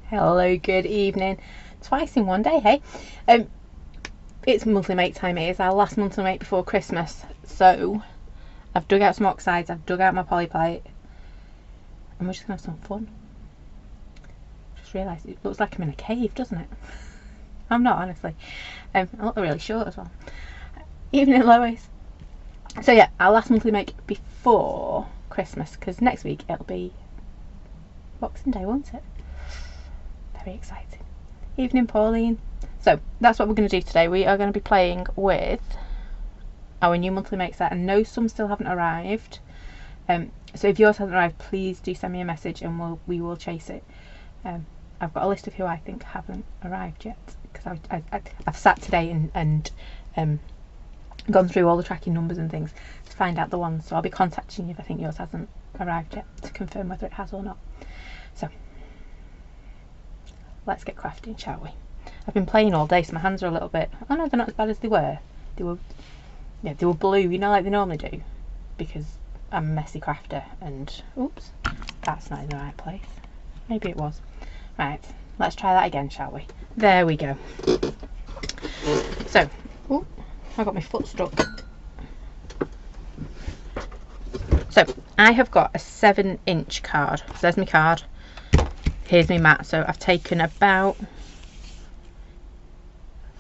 Hello, good evening. Twice in one day, hey? It's monthly make time. It is our last monthly make before Christmas. So, I've dug out some oxides, I've dug out my polyplate, and we're just going to have some fun. Just realised it looks like I'm in a cave, doesn't it? I'm not, honestly. I look really short as well. Evening, Lois. So yeah, our last monthly make before Christmas, because next week it'll be Boxing Day, won't it? Very exciting. Evening, Pauline. So that's what we're going to do today. We are going to be playing with our new monthly make set, and no, some still haven't arrived. So if yours hasn't arrived, please do send me a message and we will chase it. I've got a list of who I think haven't arrived yet, because I've sat today and gone through all the tracking numbers and things to find out the ones. So I'll be contacting you if I think yours hasn't arrived yet to confirm whether it has or not. So let's get crafting, shall we? I've been playing all day, so my hands are a little bit, oh no, they're not as bad as they were. They were blue, you know, like they normally do, because I'm a messy crafter. And oops, that's not in the right place. Maybe it was. Right, let's try that again, shall we? There we go. So, oh, I got my foot stuck. So I have got a 7-inch card. So there's my card. Here's my mat. So I've taken about, I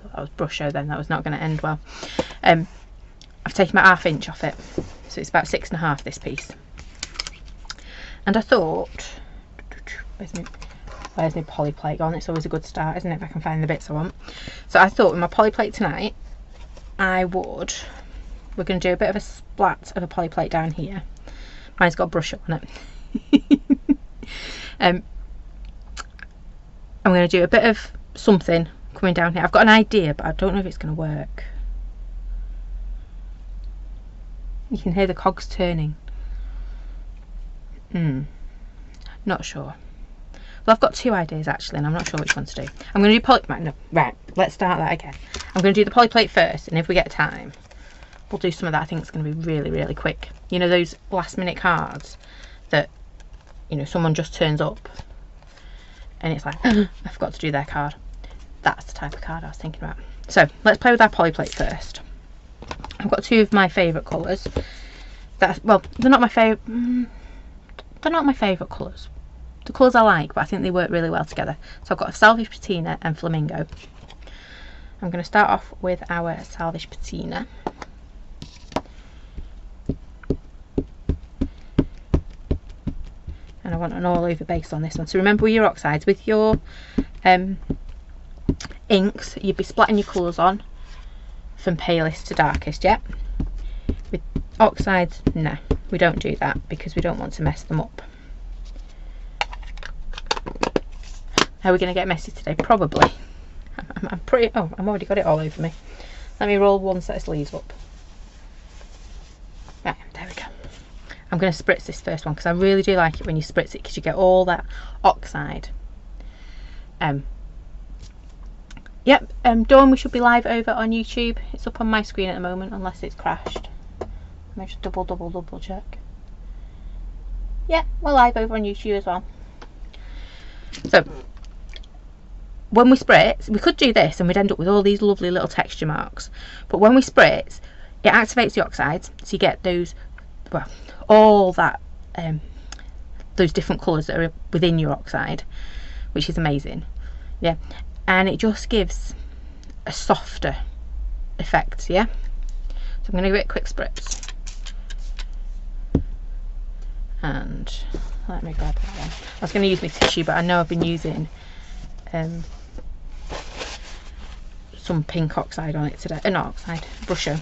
thought that was brusho then, that was not going to end well. I've taken about 1/2 inch off it. So it's about 6.5 this piece. And I thought, where's my polyplate gone? It's always a good start, isn't it, if I can find the bits I want. So I thought with my polyplate tonight, we're going to do a bit of a splat of a polyplate down here. Mine's got a brush up on it. I'm going to do a bit of something coming down here. I've got an idea, but I don't know if it's going to work. You can hear the cogs turning. Not sure. Well, I've got 2 ideas actually, and I'm not sure which one to do. I'm going to do polyplate. No, right, let's start that again. I'm going to do the polyplate first, and if we get time, we'll do some of that. I think it's going to be really, really quick. You know, those last minute cards that, you know, someone just turns up and it's like, I forgot to do their card. That's the type of card I was thinking about. So let's play with our polyplate first. I've got 2 of my favourite colours. Well, they're not my favourite. They're not my favourite colours. The colours I like, but I think they work really well together. So I've got a Salvage Patina and Flamingo. I'm going to start off with our Salvage Patina. And I want an all over base on this one. So remember with your oxides, with your inks, you'd be splatting your colours on from palest to darkest, yeah? With oxides, no, we don't do that because we don't want to mess them up. How are we going to get messy today? Probably. I'm pretty, oh, I've already got it all over me. Let me roll one set of sleeves up. Right, there we go. I'm going to spritz this first one because I really do like it when you spritz it, because you get all that oxide. Yep, Dawn, we should be live over on YouTube. It's up on my screen at the moment, unless it's crashed. Let me just double check. Yeah, we're live over on YouTube as well. So, when we spritz, we could do this and we'd end up with all these lovely little texture marks. But when we spritz, it activates the oxides, so you get those, well, all that, those different colours that are within your oxide, which is amazing. Yeah, and it just gives a softer effect, yeah? So I'm going to give it a quick spritz. And let me grab that one. I was going to use my tissue, but I know I've been using some pink oxide on it today. Not oxide, brusho.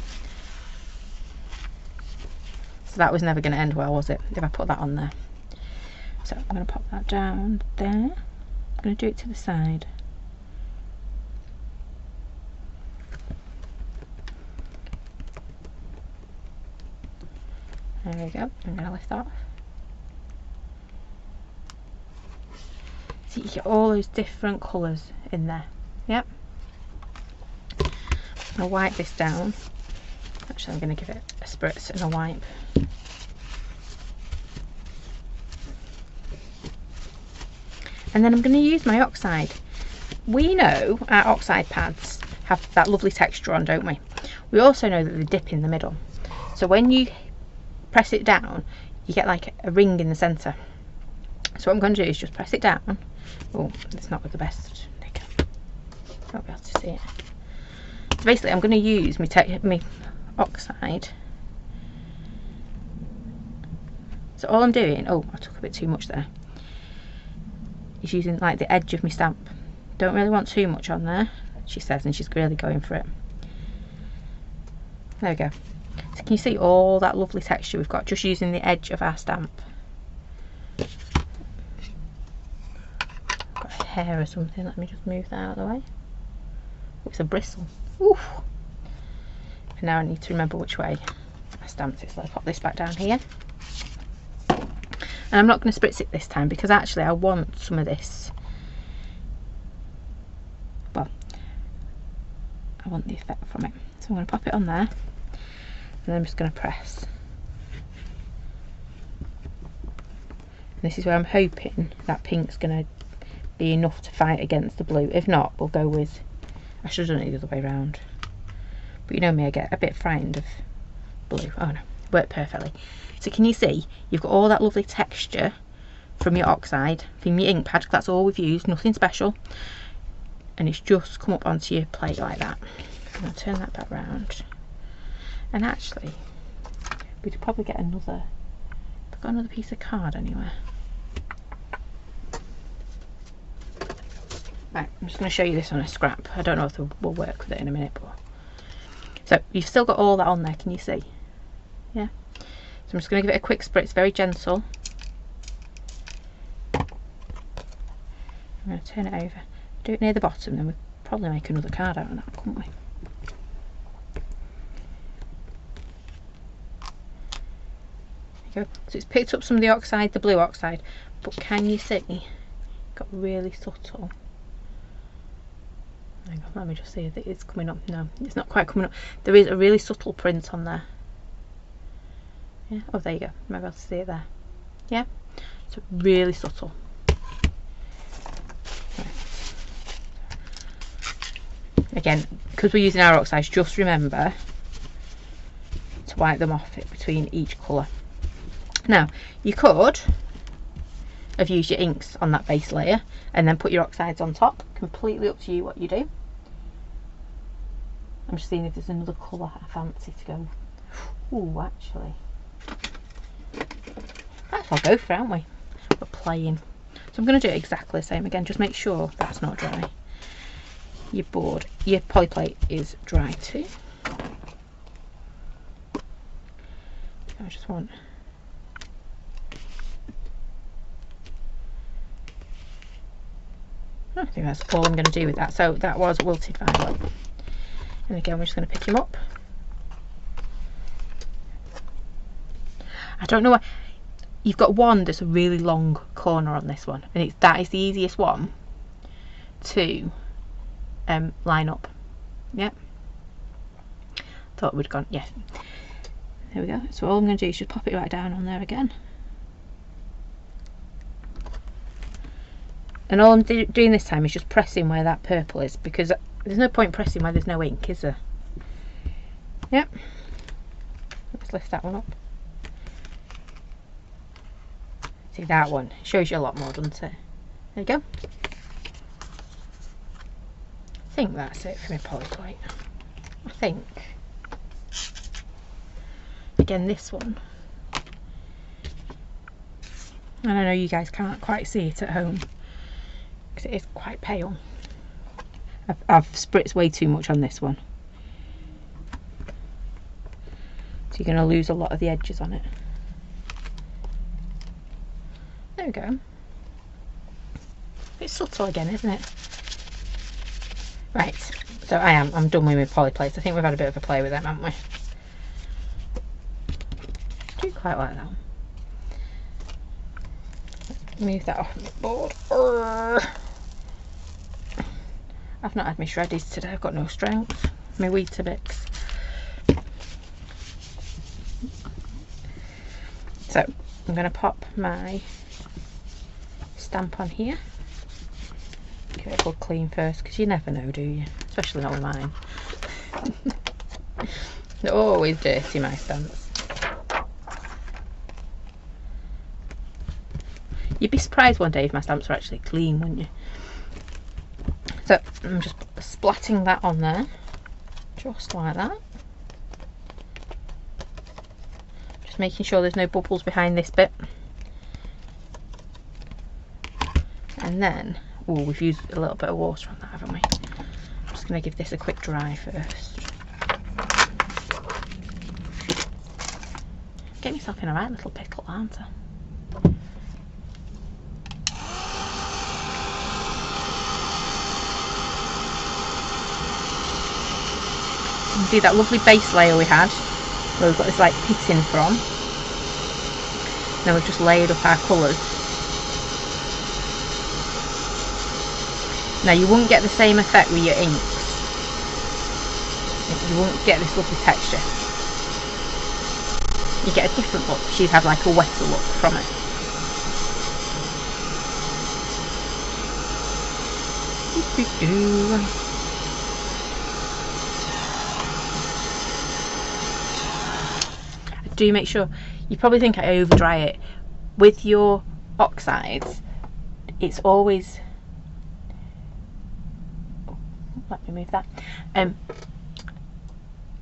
So that was never going to end well, was it, if I put that on there? So I'm going to pop that down there. I'm going to do it to the side. There we go. I'm going to lift that off. So you get all those different colours in there. Yep. I'll wipe this down. Actually, I'm going to give it a spritz and a wipe. And then I'm going to use my oxide. We know our oxide pads have that lovely texture on, don't we? We also know that they dip in the middle. So when you press it down, you get like a ring in the centre. So what I'm going to do is just press it down. Oh, it's not the best. Not be able to see it. So basically, I'm going to use my oxide. So all I'm doing, oh, I took a bit too much there, is using like the edge of my stamp. Don't really want too much on there, she says, and she's really going for it. There we go. So can you see all that lovely texture we've got just using the edge of our stamp? Got a hair or something, let me just move that out of the way. It's a bristle. Oof. And now I need to remember which way I stamped it, so I'll pop this back down here. And I'm not going to spritz it this time because actually I want some of this. Well, I want the effect from it. So I'm going to pop it on there and then I'm just going to press. And this is where I'm hoping that pink's going to be enough to fight against the blue. If not, we'll go with, I should have done it the other way around. But you know me, I get a bit frightened of blue. Oh no, worked perfectly. So can you see, you've got all that lovely texture from your oxide, from your ink pad, that's all we've used, nothing special. And it's just come up onto your plate like that. And I'll turn that back round. And actually, we could probably get another, I've got another piece of card anywhere. Right, I'm just going to show you this on a scrap. I don't know if we'll work with it in a minute, but so you've still got all that on there, can you see? Yeah. So I'm just going to give it a quick spritz, very gentle. I'm going to turn it over. Do it near the bottom, then we'll probably make another card out of that, couldn't we? There you go. So it's picked up some of the oxide, the blue oxide, but can you see? It got really subtle. Hang on, let me just see if it is coming up. No, it's not quite coming up. There is a really subtle print on there. Yeah. Oh, there you go. Maybe I'll see it there. Yeah. So really subtle. Right. Again, because we're using our oxides, just remember to wipe them off it between each colour. Now, you could have used your inks on that base layer and then put your oxides on top. Completely up to you what you do. I'm just seeing if there's another colour I fancy to go. Ooh, actually. That's what I'll go for, aren't we? We're playing. So I'm going to do it exactly the same again. Just make sure that's not dry. Your board, your poly plate is dry too. I just want. I think that's all I'm going to do with that. So that was Wilted Violet. And again, we're just going to pick him up. I don't know why. You've got one that's a really long corner on this one, and that is the easiest one to line up. Yep. Thought we'd gone. Yeah. There we go. So all I'm going to do is just pop it right down on there again. And all I'm doing this time is just pressing where that purple is, because there's no point pressing where there's no ink, is there? Yep. Let's lift that one up. See, that one shows you a lot more, doesn't it? There you go. I think that's it for my poly plate. I think. Again, this one. And I know you guys can't quite see it at home because it is quite pale. I've spritzed way too much on this one. So you're going to lose a lot of the edges on it. There we go. It's subtle again, isn't it? Right, so I'm done with my poly plates. I think we've had a bit of a play with them, haven't we? I do quite like that one. Move that off the board. I've not had my shreddies today. I've got no strength. My Weetabix. So I'm going to pop my stamp on here. Give it a good clean first, because you never know, do you? Especially not with mine. They're always dirty, my stamps. You'd be surprised one day if my stamps are actually clean, wouldn't you? So I'm just splatting that on there, just like that. Just making sure there's no bubbles behind this bit. And then, oh, we've used a little bit of water on that, haven't we? I'm just going to give this a quick dry first. Get myself in a right little pickle, aren't I? See that lovely base layer we had, where we've got this like pitting from. Then we've just layered up our colours. Now you won't get the same effect with your inks. You won't get this lovely texture. You get a different look. She'd have like a wetter look from it. Do make sure, you probably think I over dry it. With your oxides, it's always, let me move that.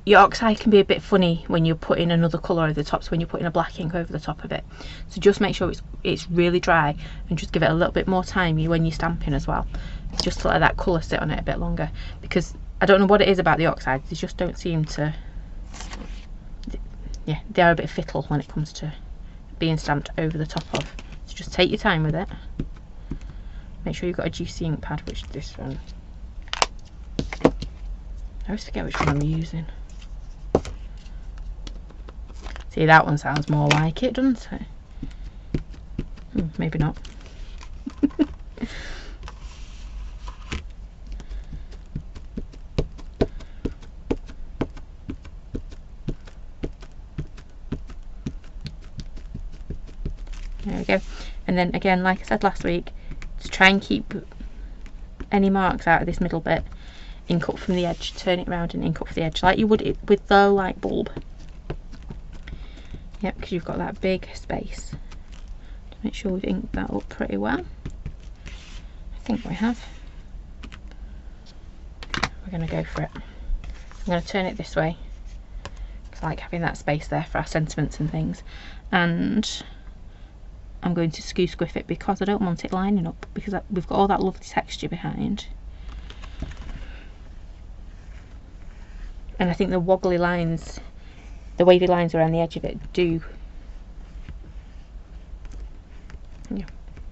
Your oxide can be a bit funny when you're putting another colour over the top, so when you're putting a black ink over the top of it. So just make sure it's really dry, and just give it a little bit more time when you're stamping as well, just to let that colour sit on it a bit longer, because I don't know what it is about the oxides, they just don't seem to, yeah, they are a bit fickle when it comes to being stamped over the top of. So just take your time with it. Make sure you've got a juicy ink pad, which is this one. I always forget which one I'm using. See, that one sounds more like it, doesn't it? Maybe not. There we go. And then again, like I said last week, to try and keep any marks out of this middle bit, ink up from the edge, turn it around and ink up for the edge like you would with the light bulb. Yep, because you've got that big space. To make sure we've inked that up pretty well. I think we have. We're going to go for it. I'm going to turn it this way, because I like having that space there for our sentiments and things. And I'm going to squiff it, because I don't want it lining up, because we've got all that lovely texture behind. And I think the wobbly lines, the wavy lines around the edge of it do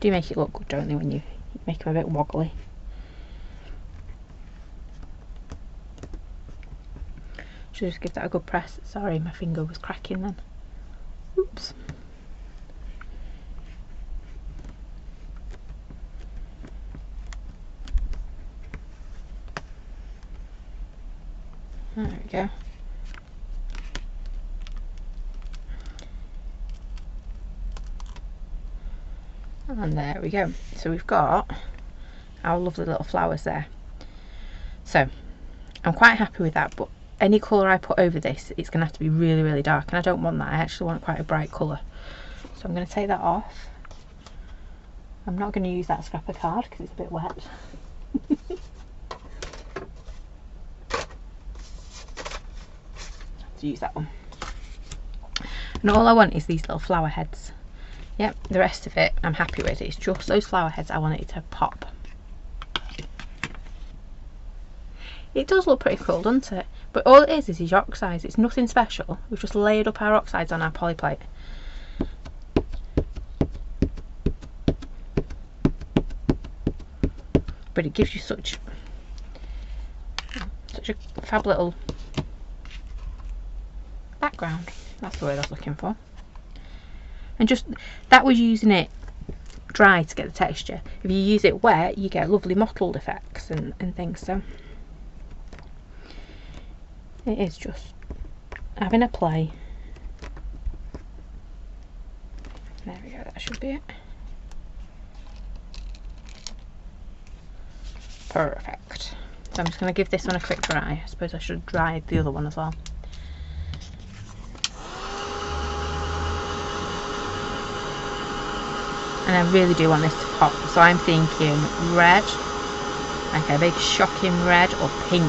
make it look good, don't they, when you make them a bit wobbly. Should just give that a good press. Sorry, my finger was cracking then. Oops. There we go. And there we go. So we've got our lovely little flowers there. So I'm quite happy with that, but any colour I put over this, it's going to have to be really, really dark, and I don't want that. I actually want quite a bright colour. So I'm going to take that off. I'm not going to use that scrap of card because it's a bit wet. To use that one. And all I want is these little flower heads. Yep, the rest of it I'm happy with. It's just those flower heads I want it to pop. It does look pretty cool, doesn't it? But all it is your oxides. It's nothing special. We've just layered up our oxides on our poly plate. But it gives you such a fab little background. That's the word I was looking for. And just that was using it dry to get the texture. If you use it wet, you get lovely mottled effects and things. So it is just having a play. There we go, that should be it. Perfect. So I'm just going to give this one a quick dry. I suppose I should dry the other one as well. And I really do want this to pop, so I'm thinking red, like a big shocking red, or pink.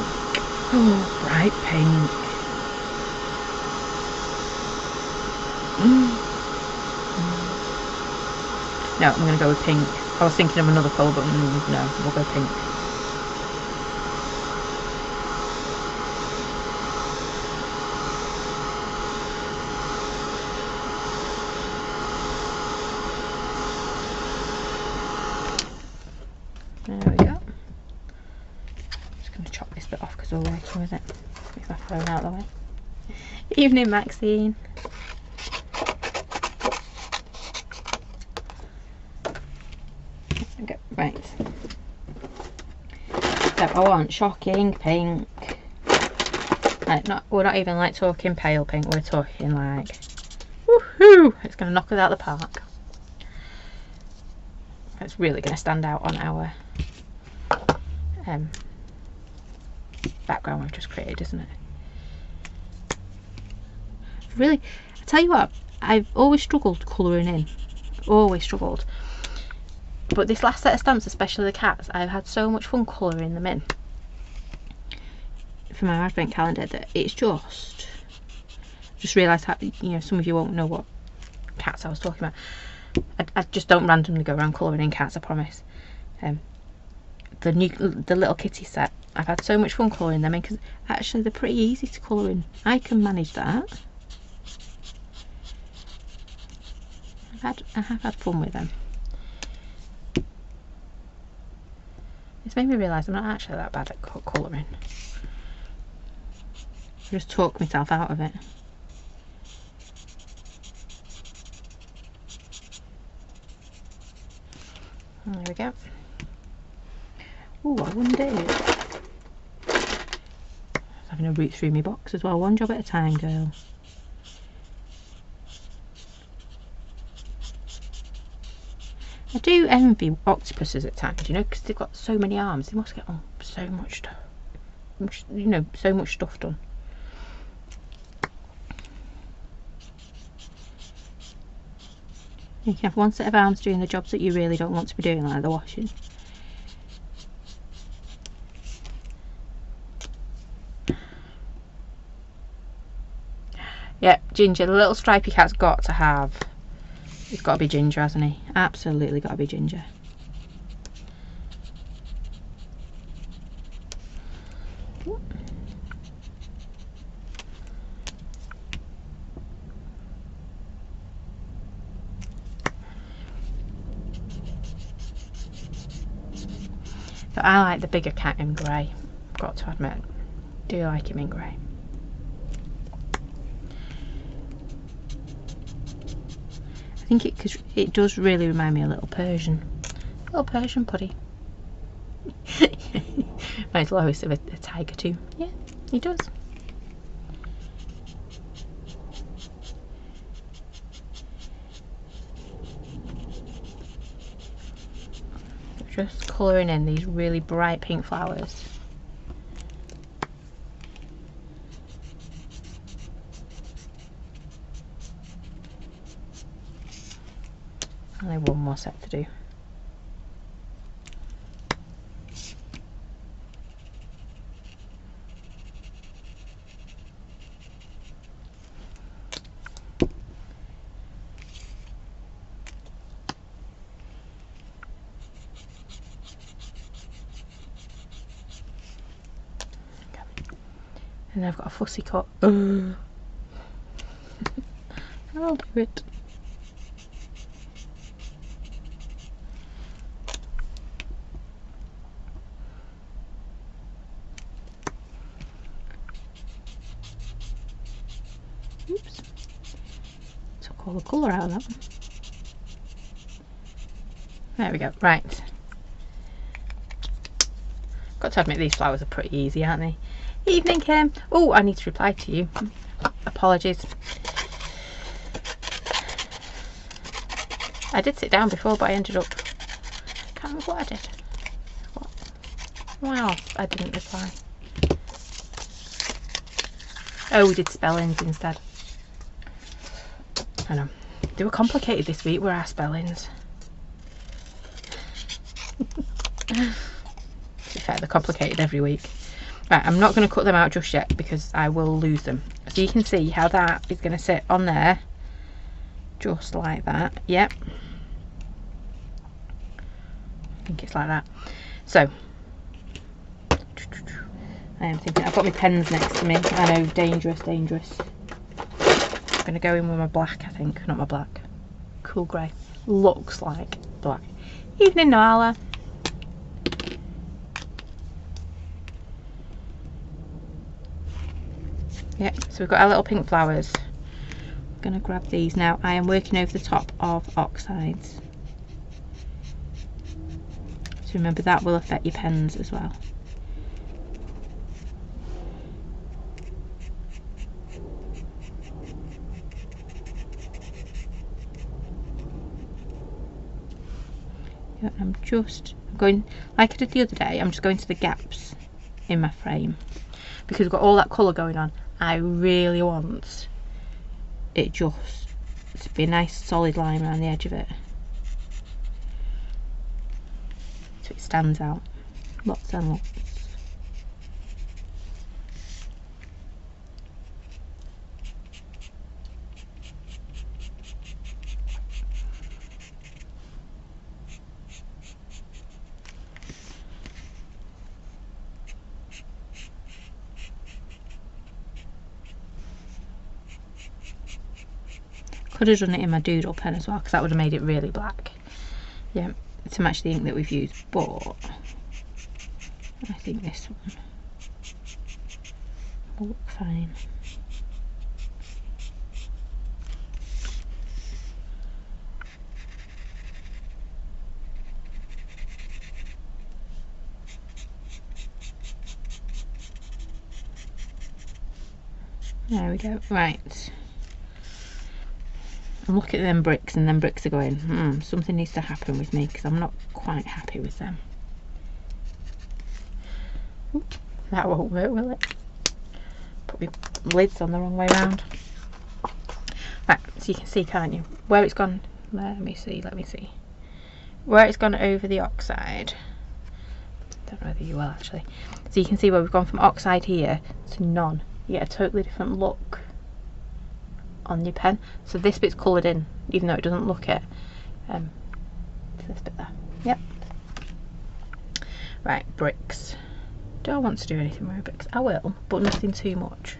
Bright pink. No, I'm going to go with pink. I was thinking of another colour, but no, we'll go pink. There we go. Just going to chop this bit off because we're working with it. Get my phone out of the way. Evening, Maxine. Okay, right. So I want shocking pink. Like we're not even like talking pale pink. We're talking like, woohoo! It's going to knock us out of the park. It's really going to stand out on our background we've just created, isn't it? Really, I tell you what, I've always struggled colouring in. Always struggled. But this last set of stamps, especially the cats, I've had so much fun colouring them in for my advent calendar that it's just realised how, you know, some of you won't know what cats I was talking about. I just don't randomly go around colouring in cats, I promise. The little kitty set, I've had so much fun colouring them in because actually they're pretty easy to colour in. I can manage that. I have had fun with them. It's made me realise I'm not actually that bad at colouring. I just talk myself out of it. There we go. Ooh, I wonder. Having a root through my box as well. One job at a time, girl. I do envy octopuses at times, you know, because they've got so many arms. They must get on so much stuff, you know, so much stuff done. You can have one set of arms doing the jobs that you really don't want to be doing, like the washing. Yeah, Ginger, the little stripy cat's got to have. He's got to be Ginger, hasn't he? Absolutely got to be Ginger. So I like the bigger cat in grey. I've got to admit, I do like him in grey. I think it does really remind me of a little Persian puddy. Reminds Lois of a tiger too. Yeah, he does. Just colouring in these really bright pink flowers. Only one more set to do. And I've got a fussy cut. I'll do it. Oops. Took all the colour out of that one. There we go. Right. Got to admit these flowers are pretty easy, aren't they? Evening, Kim. Oh, I need to reply to you. Apologies. I did sit down before, but I ended up... I can't remember what I did. What? Wow, I didn't reply. Oh, we did spellings instead. I know. They were complicated this week, were our spellings. To be fair, they're complicated every week. Right, I'm not going to cut them out just yet because I will lose them. So you can see how that is going to sit on there. Just like that. Yep. I think it's like that. So, I am thinking, I've got my pens next to me. I know, dangerous, dangerous. I'm going to go in with my black, I think. Not my black. Cool grey. Looks like black. Evening, Nala. Yep, so we've got our little pink flowers. I'm going to grab these now. I am working over the top of oxides. So remember, that will affect your pens as well. Yeah, I'm going, like I did the other day, I'm just going to the gaps in my frame. Because we've got all that colour going on. I really want it just to be a nice solid line around the edge of it. So it stands out. Lots and lots. Could have done it in my doodle pen as well, because that would have made it really black. Yeah, to match the ink that we've used, but I think this one will look fine. There we go. Right. I'm looking at them bricks, and them bricks are going, something needs to happen with me, because I'm not quite happy with them. Oop, that won't work, will it? Put my lids on the wrong way around. Right, so you can see, can't you, where it's gone. Let me see. Where it's gone over the oxide. Don't know whether you will actually. So you can see where we've gone from oxide here to none. You get a totally different look on your pen. So this bit's coloured in, even though it doesn't look it. This bit there. Yep. Right, bricks. Do I want to do anything with bricks? I will, but nothing too much.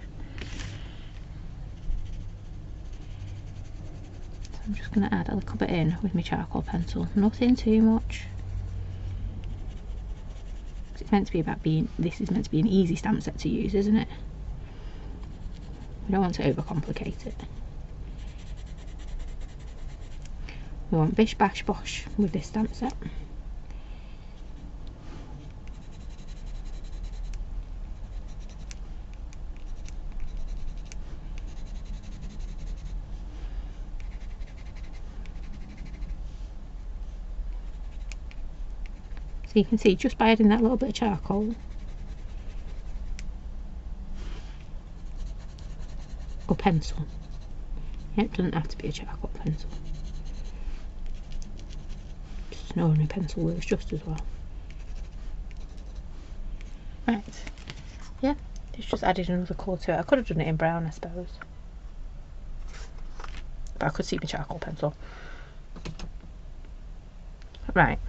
So I'm just going to add a little bit in with my charcoal pencil. Nothing too much. It's meant to be about being, this is meant to be an easy stamp set to use, isn't it? We don't want to overcomplicate it. We want bish bash bosh with this stamp set. So you can see, just by adding that little bit of charcoal or pencil, it doesn't have to be a charcoal pencil, just an ordinary pencil works just as well. Right, yeah, it's just added another colour to it. I could have done it in brown, I suppose, but I could see the charcoal pencil. Right,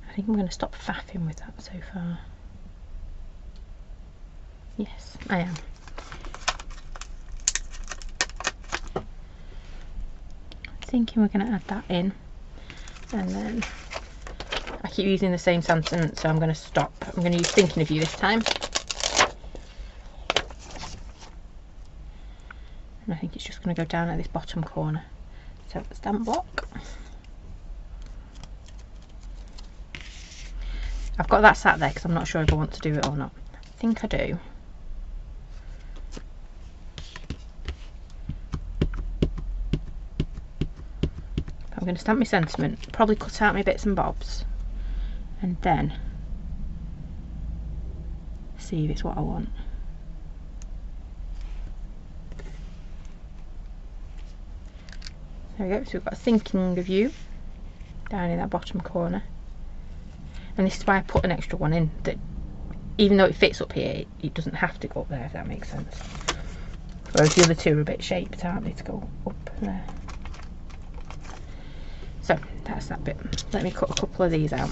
I think I'm going to stop faffing with that so far. Yes, I am. Thinking we're going to add that in, and then I keep using the same sentence, so I'm going to stop. I'm going to use Thinking of You this time. And I think it's just going to go down at this bottom corner. So the stamp block. I've got that sat there because I'm not sure if I want to do it or not. I think I do. I'm going to stamp my sentiment, probably cut out my bits and bobs, and then see if it's what I want. There we go, so we've got a thinking of you down in that bottom corner. And this is why I put an extra one in, that even though it fits up here, it doesn't have to go up there, if that makes sense. Whereas the other two are a bit shaped, aren't they, to go up there. So that's that bit. Let me cut a couple of these out.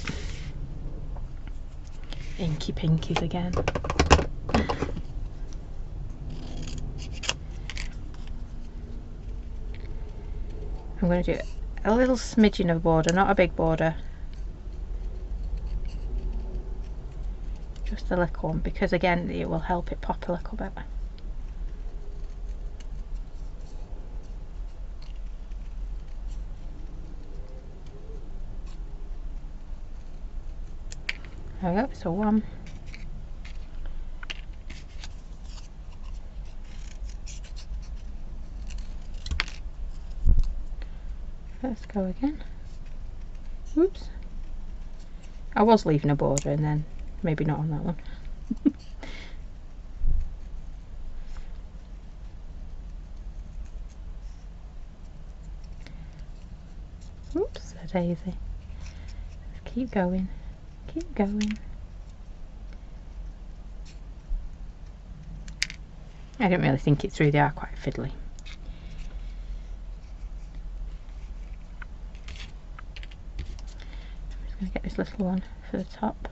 Inky pinkies again. I'm going to do a little smidgen of border, not a big border. Just a little one, because again it will help it pop a little bit. There we go, so one. Let's go again. Oops. I was leaving a border and then maybe not on that one. Oops, a daisy. Let's keep going. Keep going. I didn't really think it through, they are quite fiddly. I'm just going to get this little one for the top.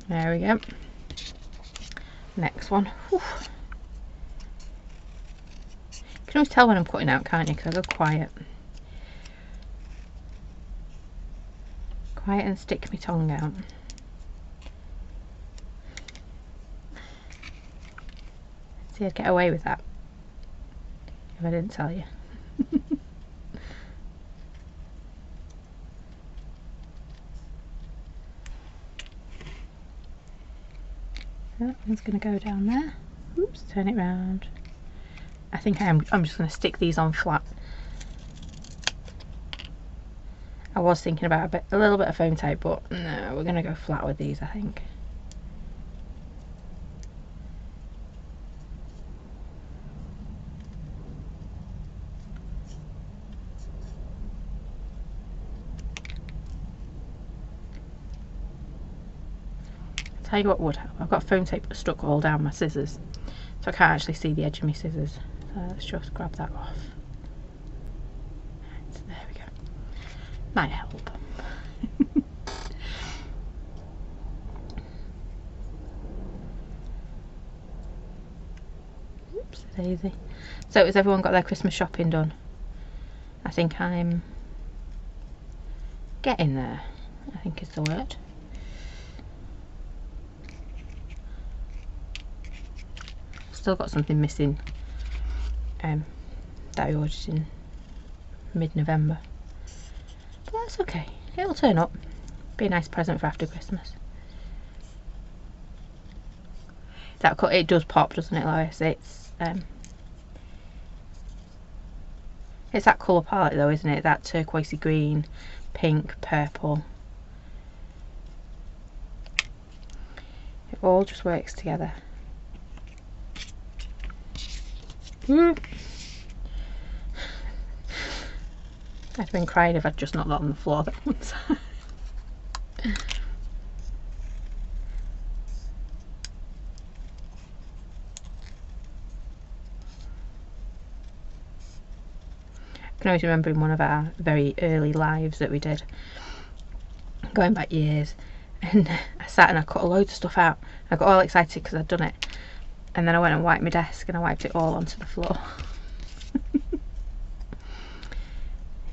There we go. Next one. Whew. You can always tell when I'm cutting out, can't you? Because I go quiet. Quiet and stick my tongue out. See, I'd get away with that if I didn't tell you. That one's going to go down there. Oops, turn it round. I think I'm just going to stick these on flat. I was thinking about a little bit of foam tape, but no, we're going to go flat with these, I think. Tell you what would help. I've got foam tape stuck all down my scissors, so I can't actually see the edge of my scissors. So let's just grab that off. Right, so there we go. Might help. Oops, daisy. So has everyone got their Christmas shopping done? I think I'm getting there, I think is the word. Still got something missing that I ordered in mid-November, but that's okay, it'll turn up. Be a nice present for after Christmas. That cut, it does pop, doesn't it, Lois? It's that colour palette though, isn't it? That turquoisey green, pink, purple. It all just works together. I'd have been crying if I'd just knocked that on the floor that one time. I can always remember in one of our very early lives that we did, going back years, and I sat and I cut a load of stuff out. I got all excited because I'd done it, and then I went and wiped my desk and I wiped it all onto the floor.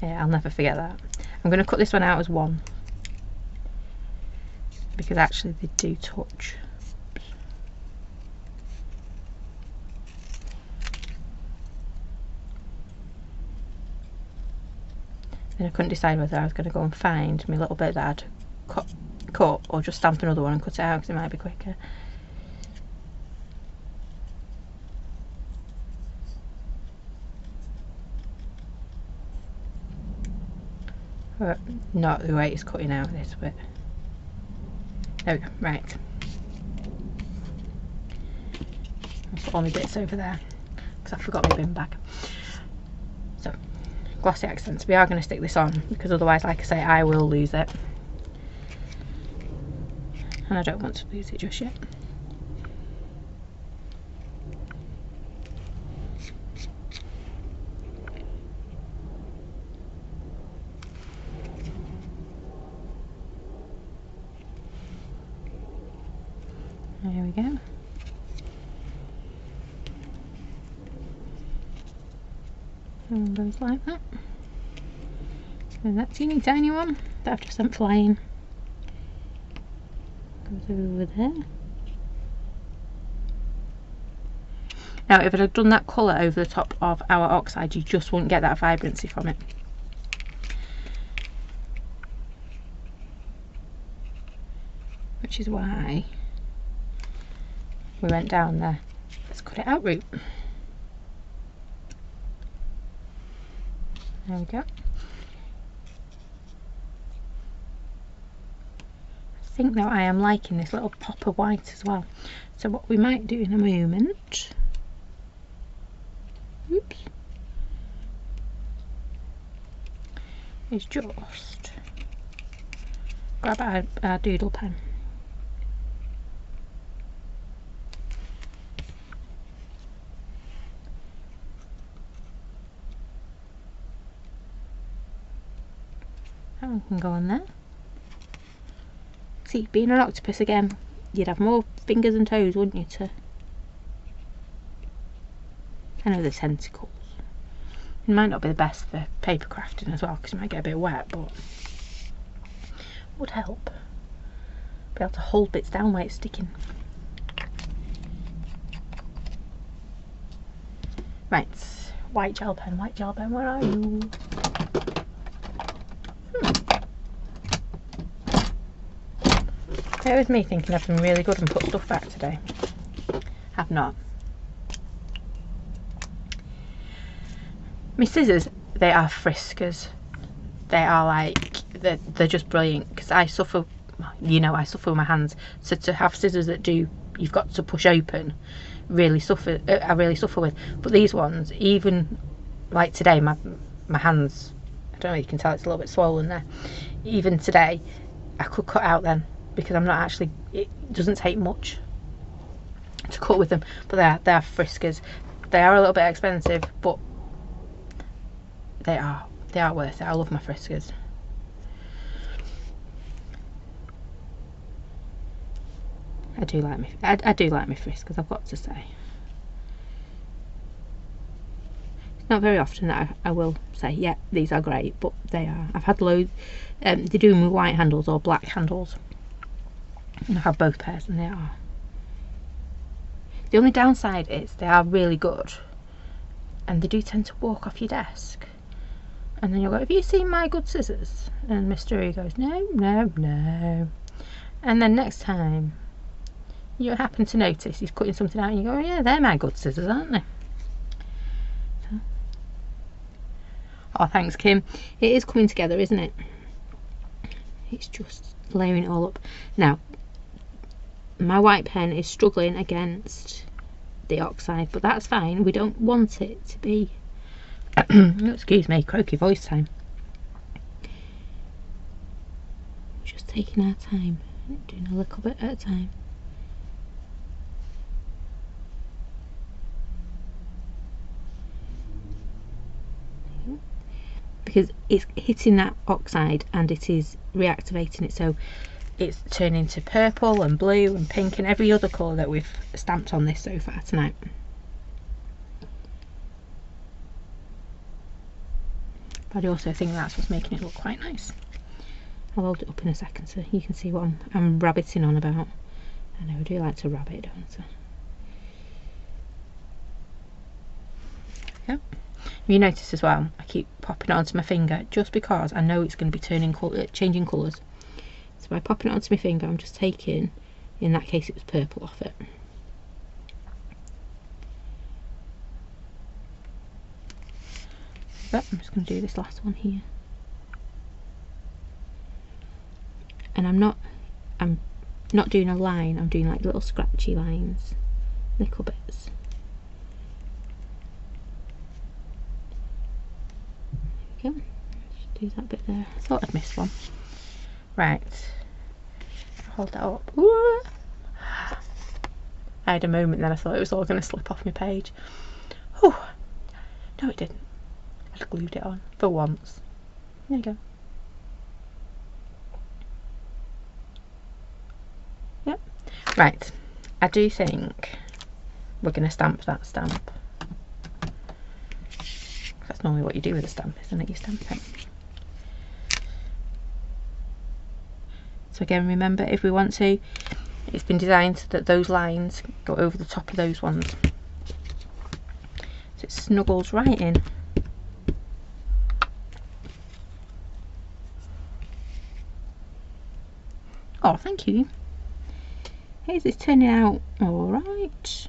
Yeah, I'll never forget that. I'm going to cut this one out as one, because actually they do touch. Then I couldn't decide whether I was going to go and find my little bit that I'd cut or just stamp another one and cut it out because it might be quicker. But not the way it's cutting out this bit. There we go, right. I'll put all my bits over there because I forgot my bin bag. So, glossy accents. We are going to stick this on because otherwise, like I say, I will lose it. And I don't want to lose it just yet. There we go. And goes like that. And that teeny tiny one that I've just sent flying goes over there. Now if I'd have done that colour over the top of our oxide, you just wouldn't get that vibrancy from it. Which is why we went down there. Let's cut it out route. There we go. I think that I am liking this little pop of white as well. So what we might do in a moment, oops, is just grab our doodle pen. That one can go on there. See, being an octopus again, you'd have more fingers and toes, wouldn't you, to... I know the tentacles. It might not be the best for paper crafting as well, because it might get a bit wet, but would help. Be able to hold bits down while it's sticking. Right, white gel pen, where are you? It was me thinking I've been really good and put stuff back today. Have not. My scissors, they are Friskers. They are like, they're just brilliant because I suffer, you know, I suffer with my hands. So to have scissors that do, you've got to push open, I really suffer with. But these ones, even like today, my hands, I don't know if you can tell it's a little bit swollen there. Even today, I could cut out then. Because I'm not actually, it doesn't take much to cut with them, but they are Friskers. They are a little bit expensive, but they are worth it. I love my Friskers. I do like my Friskers, I've got to say. It's not very often that I will say, yeah, these are great, but they are. I've had loads. They do them with white handles or black handles. I have both pairs and they are. The only downside is they are really good and they do tend to walk off your desk. And then you'll go, have you seen my good scissors? And Mr. E goes, no, no, no. And then next time you happen to notice he's cutting something out and you go, oh, yeah, they're my good scissors, aren't they? So. Oh, thanks, Kim. It is coming together, isn't it? It's just layering it all up. Now, my white pen is struggling against the oxide, but that's fine. We don't want it to be excuse me, croaky voice time. Just taking our time, doing a little bit at a time. Because it's hitting that oxide and it is reactivating it, so it's turning to purple and blue and pink and every other colour that we've stamped on this so far tonight. But I also think that's what's making it look quite nice. I'll hold it up in a second so you can see what I'm rabbiting on about. I know I do like to rabbit, don't I? Yep. You notice as well, I keep popping it onto my finger just because I know it's going to be changing colours. So by popping it onto my finger, I'm just taking, in that case it was purple off it. But I'm just going to do this last one here. And I'm not doing a line, I'm doing like little scratchy lines, little bits. There we go. Just do that bit there. I thought I'd missed one. Right. Hold that up. Ooh. I had a moment then I thought it was all going to slip off my page. Oh, no it didn't. I glued it on for once. There you go. Yep. Right. I do think we're going to stamp that stamp. That's normally what you do with a stamp, isn't it? You stamp it. So again, remember, if we want to, it's been designed so that those lines go over the top of those ones. So it snuggles right in. Oh, thank you. Here's this turning out alright.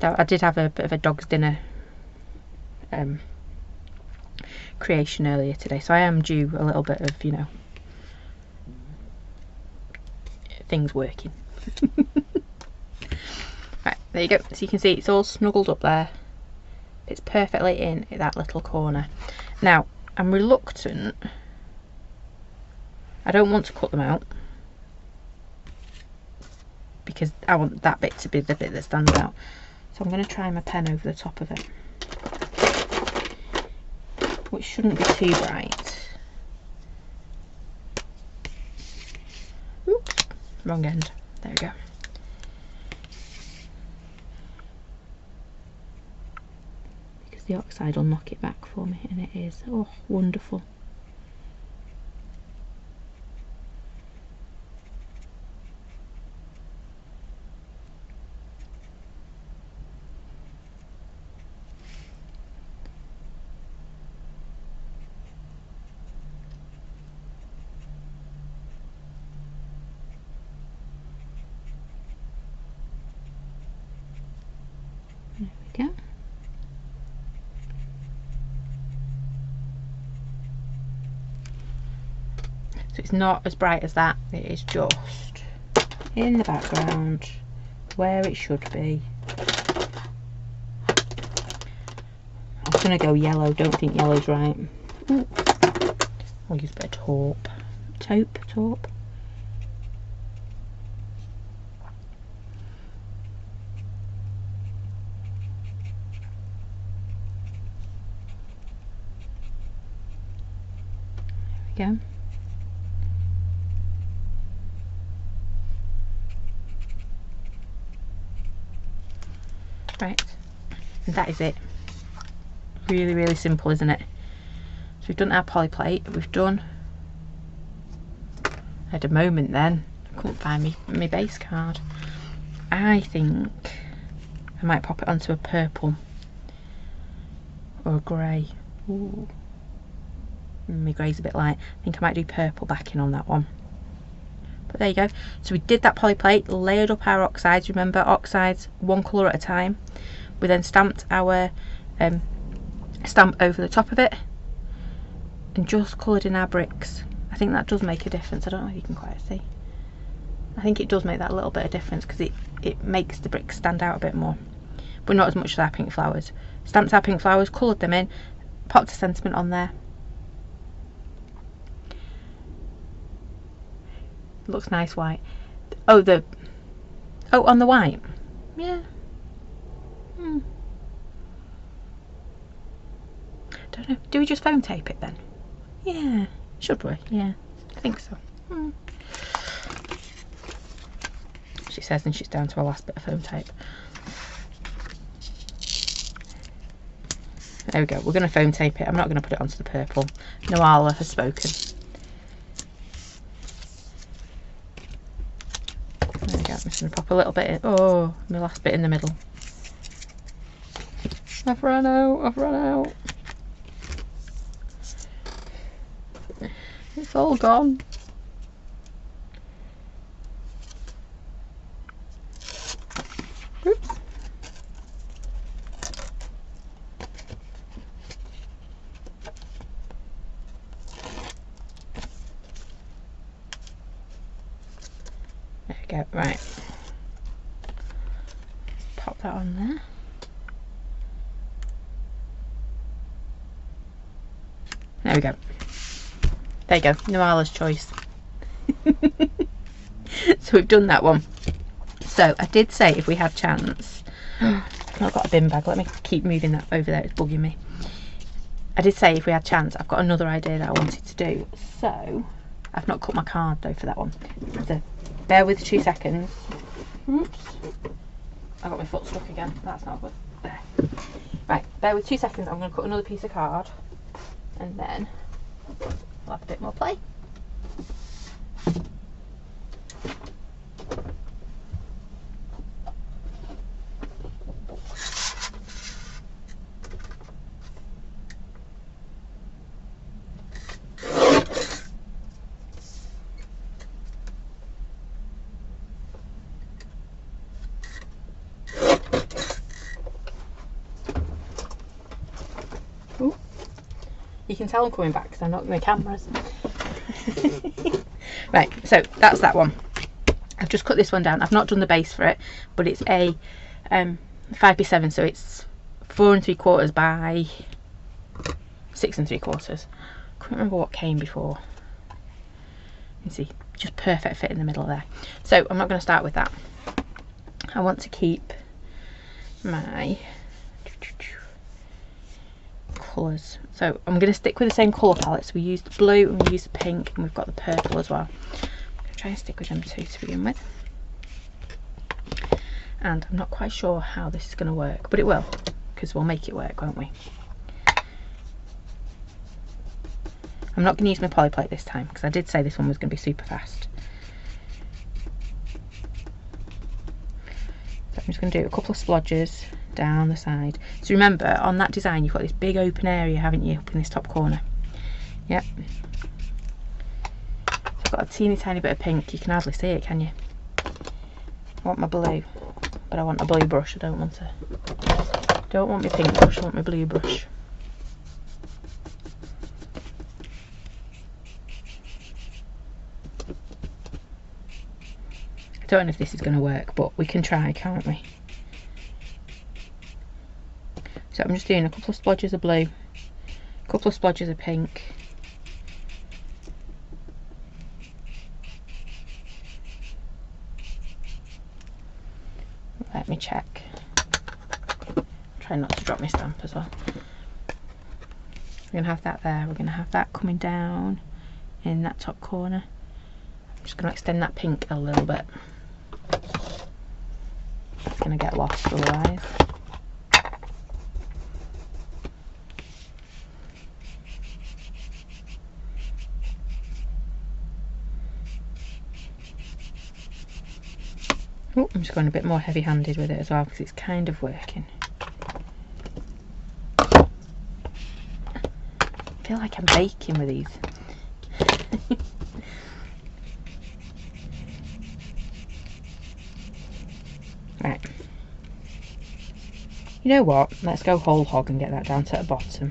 I did have a bit of a dog's dinner creation earlier today, so I am due a little bit of, you know, things working. Right, there you go. So you can see it's all snuggled up there. It's perfectly in that little corner. Now, I'm reluctant. I don't want to cut them out because I want that bit to be the bit that stands out. So I'm going to try my pen over the top of it, which shouldn't be too bright. Oops, wrong end. There we go. Because the oxide will knock it back for me, and it is, oh, wonderful. There we go. So it's not as bright as that, it is just in the background where it should be. I was going to go yellow, don't think yellow's right. Ooh. I'll use a bit of taupe. Taupe. There we go. Right, and that is it. Really, really simple, isn't it? So we've done our poly plate, we've done, I had a moment then, I couldn't find my base card. I think I might pop it onto a purple or a grey. Ooh, my grey's a bit light. I think I might do purple backing on that one. But there you go. So we did that poly plate, layered up our oxides. Remember, oxides one colour at a time. We then stamped our stamp over the top of it and just coloured in our bricks. I think that does make a difference. I don't know if you can quite see. I think it does make that little bit of difference because it makes the bricks stand out a bit more. But not as much as our pink flowers. Stamped our pink flowers, coloured them in, popped a sentiment on there. Looks nice white. Oh, on the white. Yeah. Don't know. Do we just foam tape it then? Yeah. Should we? Yeah. I think so. She says, and she's down to her last bit of foam tape. There we go. We're going to foam tape it. I'm not going to put it onto the purple. Noala has spoken. There we go. I'm just going to pop a little bit in. Oh, my last bit in the middle. I've run out. It's all gone. Oops. There we go, right. Pop that on there. There we go. There you go, Noala's choice. So we've done that one. So I did say if we had chance, I've not got a bin bag, let me keep moving that over there, it's bugging me. I did say if we had chance, I've got another idea that I wanted to do. So I've not cut my card though for that one. So bear with 2 seconds. Oops. I got my foot stuck again, that's not good. There. Right, bear with 2 seconds, I'm going to cut another piece of card and then we'll have a bit more play. Ooh. You can tell I'm coming back because I'm not in the cameras. Right, so that's that one. I've just cut this one down. I've not done the base for it, but it's a 5x7, so it's 4 3/4 by 6 3/4. Can't remember what came before. You can see, just perfect fit in the middle there. So I'm not going to start with that. I want to keep my colours. So I'm going to stick with the same colour palette. So we used the blue and we used the pink and we've got the purple as well. I'm going to try and stick with them two to begin with. And I'm not quite sure how this is going to work, but it will, because we'll make it work, won't we? I'm not going to use my poly plate this time because I did say this one was going to be super fast. So I'm just going to do a couple of splodges down the side. So remember, on that design you've got this big open area, haven't you, up in this top corner? Yep. So I've got a teeny tiny bit of pink. You can hardly see it, can you? I want my blue, but I want a blue brush. I don't want my pink brush, I want my blue brush. I don't know if this is going to work, but we can try, can't we? So I'm just doing a couple of splodges of blue, a couple of splodges of pink. Let me check. Try not to drop my stamp as well. We're going to have that there. We're going to have that coming down in that top corner. I'm just going to extend that pink a little bit. It's going to get lost otherwise. Oh, I'm just going a bit more heavy-handed with it as well because it's kind of working. I feel like I'm baking with these. Right. You know what? Let's go whole hog and get that down to the bottom.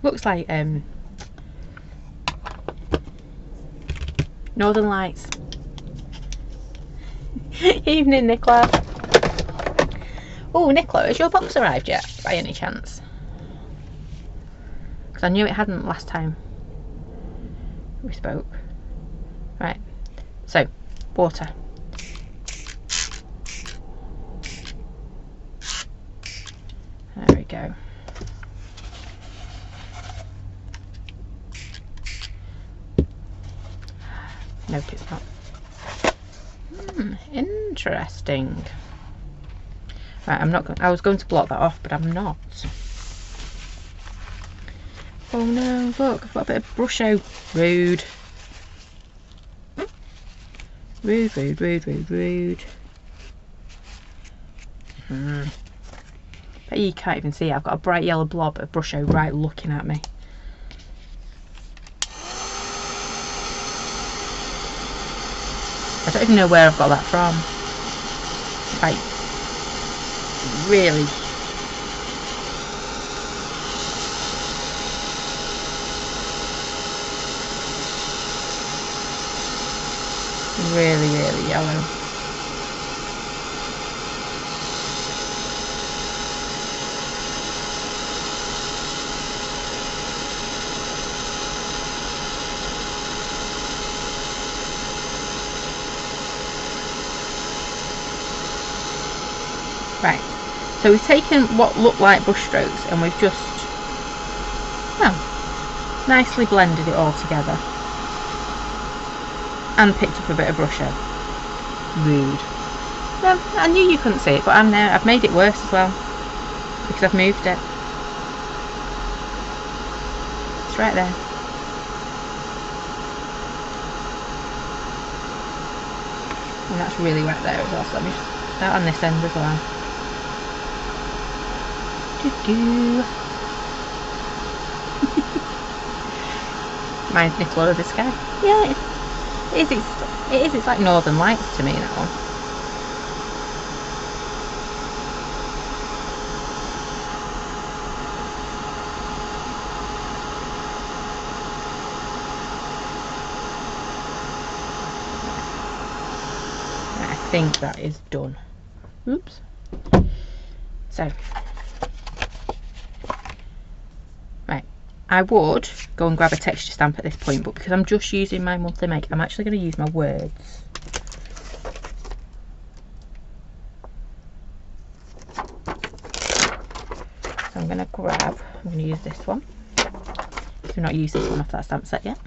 Looks like Northern Lights. Evening, Nicola. Oh, Nicola, has your box arrived yet, by any chance? Because I knew it hadn't last time we spoke. Right, so, water. There we go. Nope, it's not. Interesting. Right, I'm not. I was going to block that off, but I'm not. Oh no! Look, I've got a bit of brush out. Rude. Rude, rude, rude, rude, rude. But you can't even see it. I've got a bright yellow blob of Brusho right looking at me. I don't even know where I've got that from. Like, really. Really, really yellow. Right, so we've taken what look like brush strokes and we've just, well, nicely blended it all together and picked up a bit of Brusho. Rude. No, I knew you couldn't see it, but I'm there. I've made it worse as well because I've moved it. It's right there. And that's really wet there as well, so let me just start on this end as well. Reminds Nicola of the sky. Yeah, it is. It's like Northern Lights to me, that one. I think that is done. Oops. So, right, I would go and grab a texture stamp at this point, but because I'm just using my monthly make, I'm actually going to use my words. So I'm going to use this one. I've not used this one off that stamp set yet.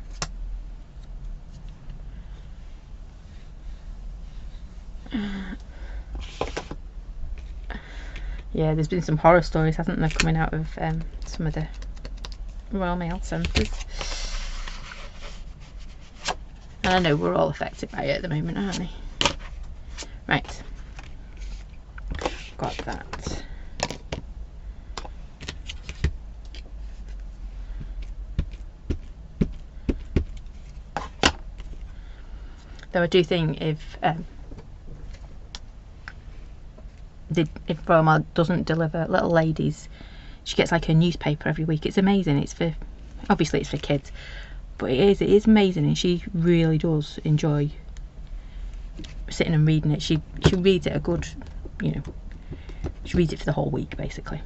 Yeah, there's been some horror stories, hasn't there, coming out of some of the Royal Mail centres. And I know we're all affected by it at the moment, aren't we? Right. Got that. Though I do think if Royal Mail doesn't deliver little ladies, she gets like a newspaper every week. It's amazing. It's for, obviously it's for kids, but it is amazing, and she really does enjoy sitting and reading it. She reads it a good, you know, she reads it for the whole week basically,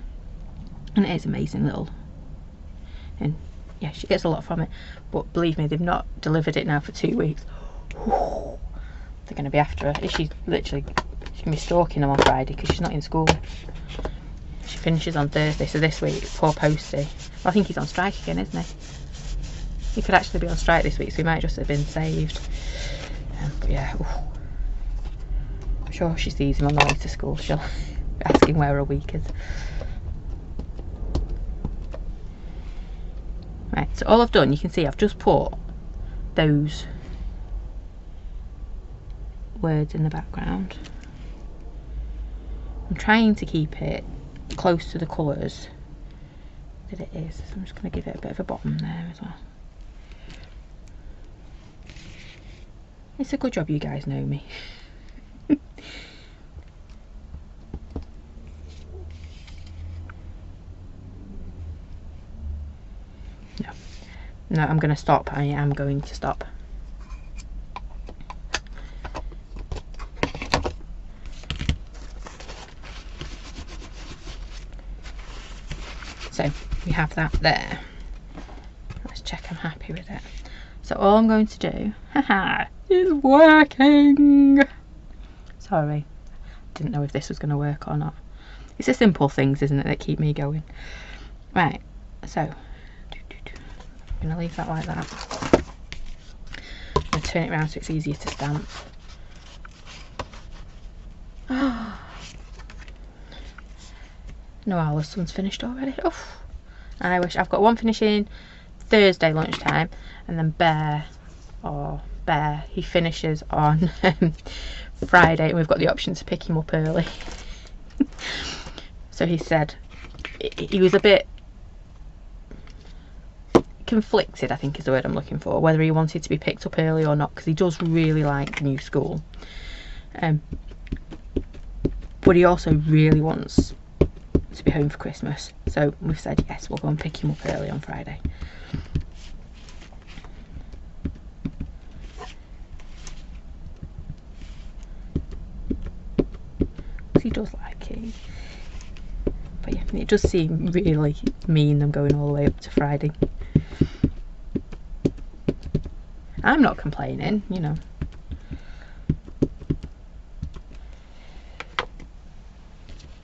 and it is amazing little, and yeah, she gets a lot from it. But believe me, they've not delivered it now for 2 weeks. They're going to be after her. She's literally, she's going to be stalking them on Friday because she's not in school. She finishes on Thursday, so this week, poor Posty. Well, I think he's on strike again, isn't he? He could actually be on strike this week, so he might just have been saved. But yeah, I'm sure she sees him on the way to school. She'll be asking where her week is. Right, so all I've done, you can see I've just put those words in the background. I'm trying to keep it close to the colours that it is, so I'm just going to give it a bit of a bottom there as well. It's a good job you guys know me. No, I'm going to stop. I am going to stop. So we have that there. Let's check I'm happy with it. So all I'm going to do, haha, is working. Sorry, didn't know if this was going to work or not. It's the simple things, isn't it, that keep me going. Right, so I'm going to leave that like that. I'm going to turn it around so it's easier to stamp. No, all this one's finished already. Oof. And I wish I've got one finishing Thursday lunchtime, and then Bear or Bear. He finishes on Friday, and we've got the option to pick him up early. So he said he was a bit conflicted, I think is the word I'm looking for, whether he wanted to be picked up early or not, because he does really like the new school, but he also really wants to be home for Christmas. So we've said yes, we'll go and pick him up early on Friday. He does like it, but yeah, it does seem really mean them going all the way up to Friday. I'm not complaining, you know.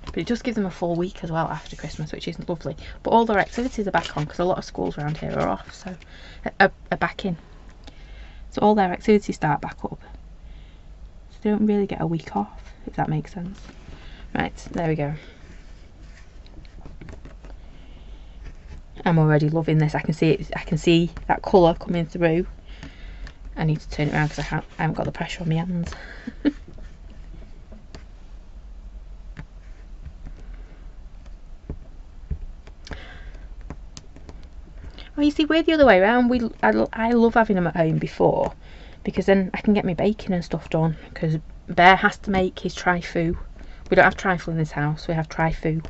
But it just gives them a full week as well after Christmas, which is lovely. But all their activities are back on, because a lot of schools around here are off, so are back in. So all their activities start back up. So they don't really get a week off, if that makes sense. Right, there we go. I'm already loving this. I can see it. I can see that colour coming through. I need to turn it around because I haven't got the pressure on my hands. Oh, you see, we're the other way around. I love having them at home before, because then I can get my baking and stuff done, because Bear has to make his trifle. We don't have trifle in this house, we have trifle.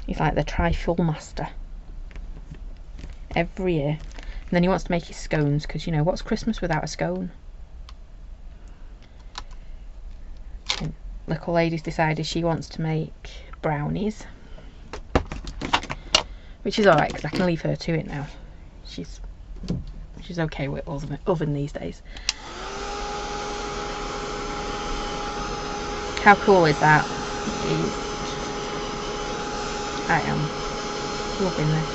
He's like the trifle master every year. And then he wants to make his scones, because, you know, what's Christmas without a scone? And little lady's decided she wants to make brownies, which is alright, because I can leave her to it now. She's okay with oven these days. How cool is that? I am loving this.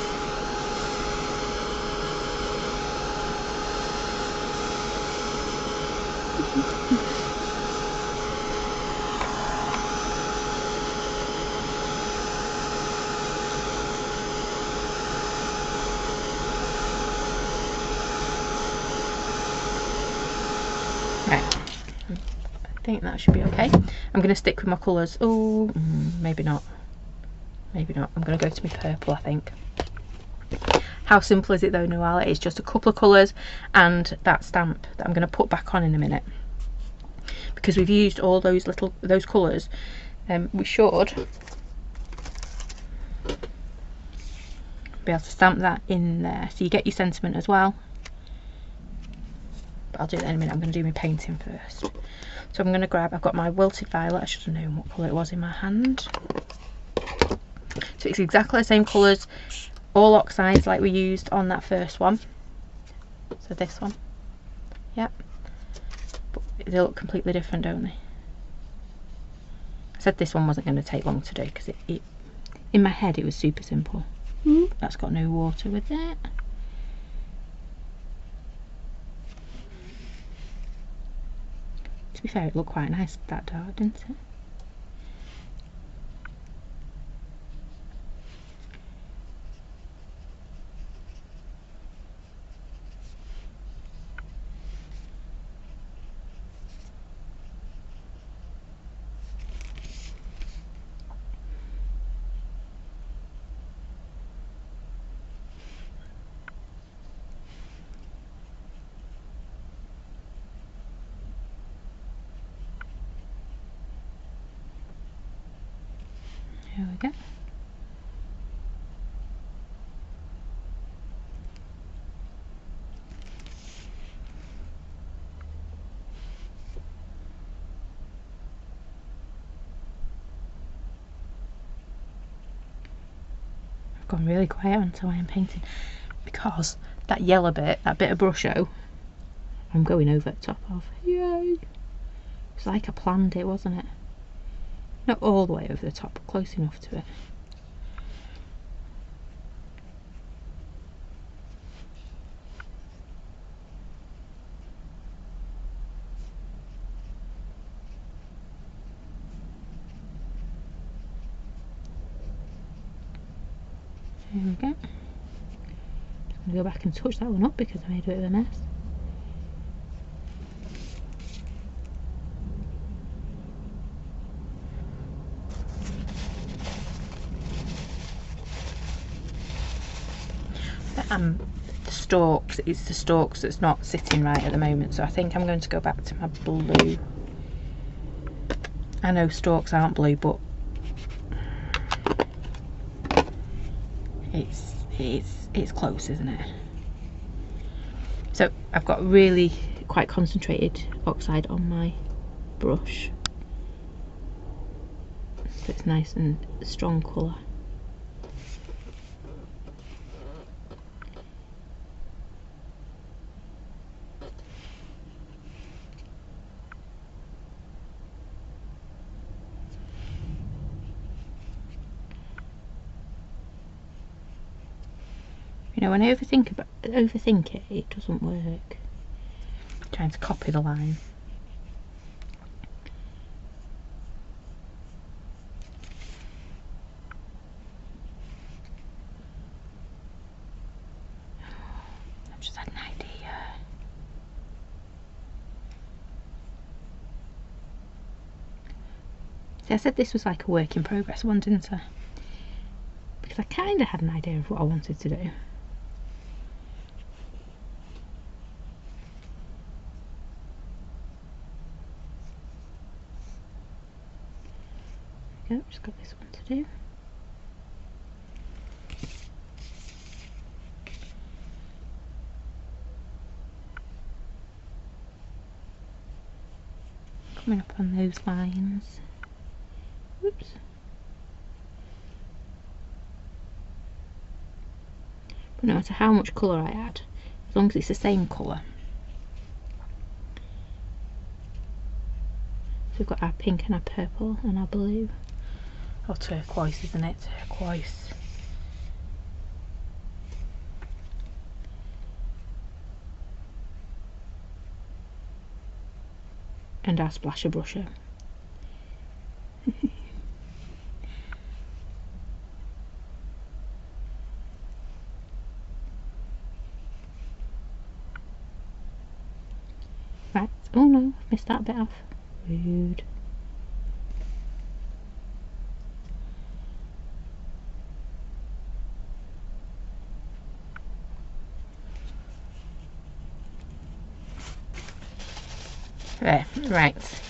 Right, I think that should be okay. I'm going to stick with my colours. Oh, maybe not. Maybe not. I'm going to go to my purple, I think. How simple is it though, Noelle? It's just a couple of colours and that stamp that I'm going to put back on in a minute. Because we've used all those colours, we should be able to stamp that in there. So you get your sentiment as well. But I'll do that in a minute. I'm going to do my painting first. So I'm going to grab, I've got my Wilted Violet. I should have known what colour it was in my hand. So it's exactly the same colours, all oxides like we used on that first one. So this one, yep. But they look completely different, don't they? I said this one wasn't going to take long to do, because it in my head it was super simple. That's got no water with it. To be fair, it looked quite nice that dark, didn't it? There we go. I've gone really quiet until I am painting, because that yellow bit, that bit of brusho, I'm going over the top of. Yay! It's like I planned it, wasn't it? Not all the way over the top, but close enough to it. There we go. I'm going to go back and touch that one up because I made a bit of a mess. The stalks, it's the stalks that's not sitting right at the moment, so I think I'm going to go back to my blue. I know stalks aren't blue, but it's close, isn't it? So I've got really quite concentrated oxide on my brush, so it's nice and strong colour. You know, when I overthink it, it doesn't work. I'm trying to copy the line. I've just had an idea. See, I said this was like a work in progress one, didn't I? Because I kind of had an idea of what I wanted to do. Go, just got this one to do. Coming up on those lines. Whoops. But no matter how much colour I add, as long as it's the same colour. So we've got our pink and our purple and our blue. Or turquoise, isn't it? Turquoise. And our splasher brusher. Right, oh no, missed that bit off. Rude. There, right.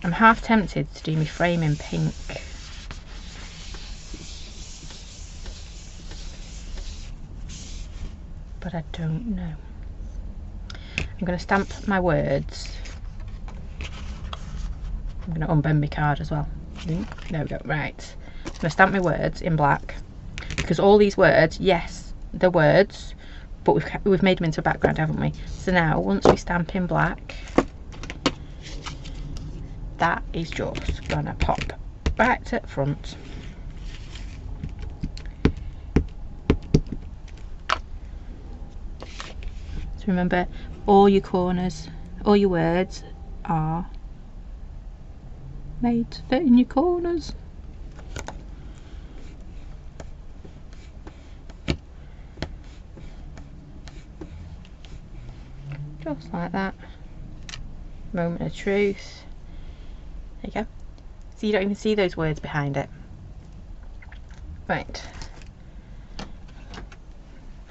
I'm half tempted to do my frame in pink. But I don't know. I'm going to stamp my words. I'm going to unbend my card as well. There we go, right. I'm going to stamp my words in black. Because all these words, yes, they're words, but we've made them into a background, haven't we? So now, once we stamp in black, that is just gonna pop right at front. So remember, all your corners, all your words are made to fit in your corners. Just like that. Moment of truth. There you go. So you don't even see those words behind it. Right.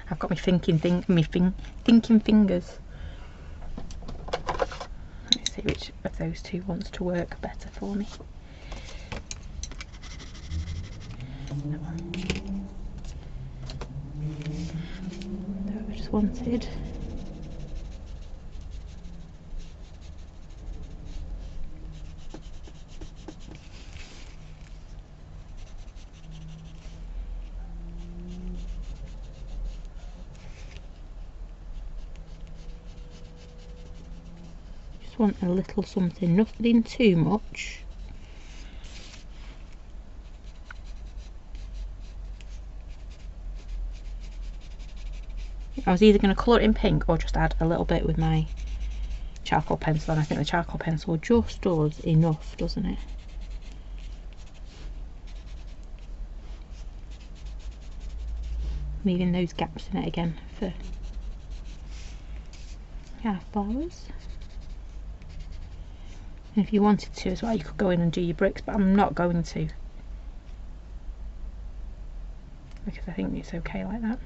I've got my thinking fingers. Let's see which of those two wants to work better for me. That one. So I just wanted. Want a little something, nothing too much. I was either going to colour it in pink or just add a little bit with my charcoal pencil, and I think the charcoal pencil just does enough, doesn't it? leaving those gaps in it again for flowers. And if you wanted to as well, you could go in and do your bricks, but I'm not going to, because I think it's okay like that.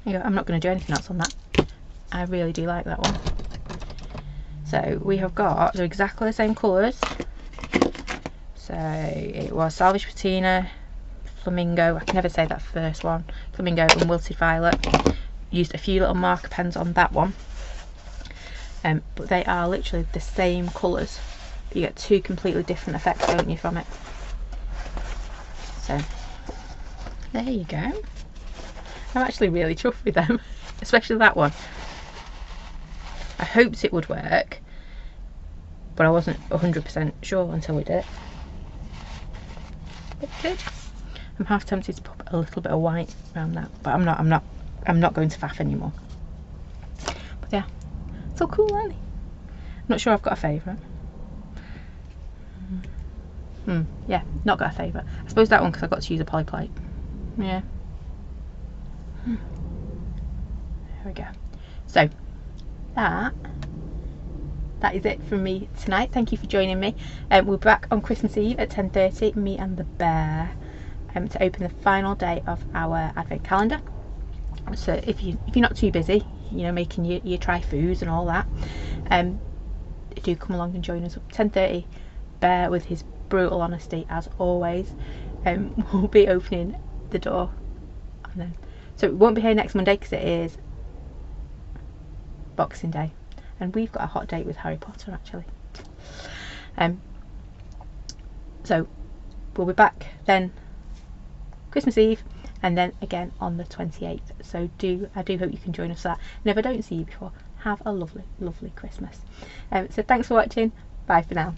Yeah, I'm not going to do anything else on that. I really do like that one. So we have got, they're exactly the same colours. So it was Salvage Patina, Flamingo, I can never say that first one, Flamingo and Wilted Violet. Used a few little marker pens on that one. But they are literally the same colours. But you get two completely different effects, don't you, from it? So there you go. I'm actually really chuffed with them, especially that one. I hoped it would work, but I wasn't 100% sure until we did it. But it did. I'm half tempted to put a little bit of white around that, but I'm not going to faff anymore. But yeah, it's all cool, aren't they? I'm not sure I've got a favourite. Yeah, not got a favourite. I suppose that one because I got to use a poly plate. Yeah. There we go. So that is it from me tonight. Thank you for joining me. We're back on Christmas Eve at 10:30, me and the bear, to open the final day of our advent calendar. So if you're not too busy, you know, making your try foods and all that, do come along and join us up 10:30. Bear, with his brutal honesty as always, will be opening the door, and then so it won't be here next Monday because it is Boxing Day, and we've got a hot date with Harry Potter actually. So we'll be back then Christmas Eve, and then again on the 28th. So I do hope you can join us for that. And if I don't see you before, have a lovely Christmas. So thanks for watching. Bye for now.